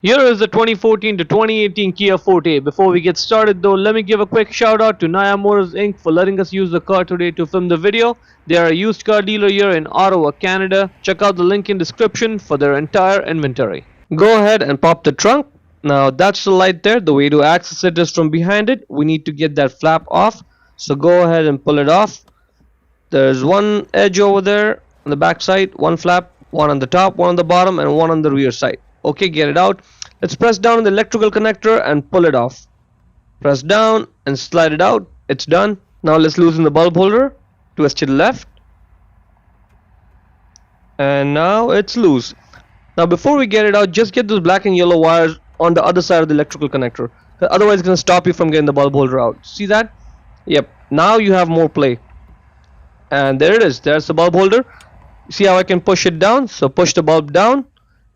Here is the 2014 to 2018 Kia Forte. Before we get started though, let me give a quick shout out to Naya Motors Inc. for letting us use the car today to film the video. They are a used car dealer here in Ottawa, Canada. Check out the link in description for their entire inventory. Go ahead and pop the trunk. Now that's the light there. The way to access it is from behind it. We need to get that flap off. So go ahead and pull it off. There's one edge over there on the back side, one flap, one on the top, one on the bottom, and one on the rear side. Okay, get it out. Let's press down on the electrical connector and pull it off. Press down and slide it out. It's done. Now let's loosen the bulb holder. Twist it left. And now it's loose. Now before we get it out, just get those black and yellow wires on the other side of the electrical connector. Otherwise it's going to stop you from getting the bulb holder out. See that? Yep. Now you have more play. And there it is. There's the bulb holder. See how I can push it down? So push the bulb down,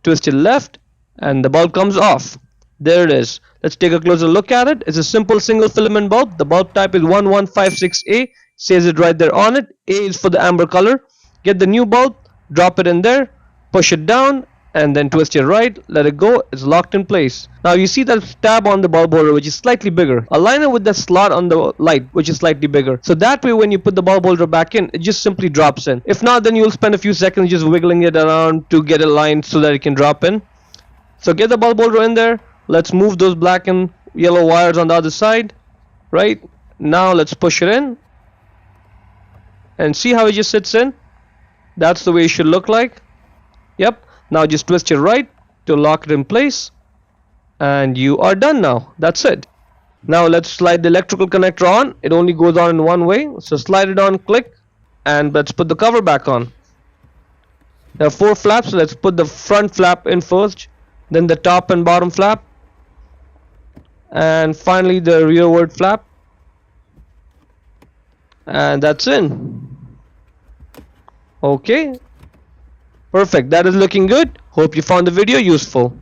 twist it left, and the bulb comes off. There it is. Let's take a closer look at it. It's a simple single filament bulb. The bulb type is 1156A. Says it right there on it. A is for the amber color. Get the new bulb, drop it in there, push it down, and then twist it right, let it go. It's locked in place. Now you see that tab on the bulb holder which is slightly bigger. Align it with the slot on the light which is slightly bigger. So that way when you put the bulb holder back in, it just simply drops in. If not, then you'll spend a few seconds just wiggling it around to get it aligned so that it can drop in. So get the bulb holder in there. Let's move those black and yellow wires on the other side. Right? Now let's push it in. And see how it just sits in? That's the way it should look like. Yep. Now just twist it right to lock it in place. And you are done now. That's it. Now let's slide the electrical connector on. It only goes on in one way. So slide it on, click. And let's put the cover back on. There are 4 flaps. Let's put the front flap in first. Then the top and bottom flap. And finally the rearward flap. And that's in. Okay. Perfect. That is looking good. Hope you found the video useful.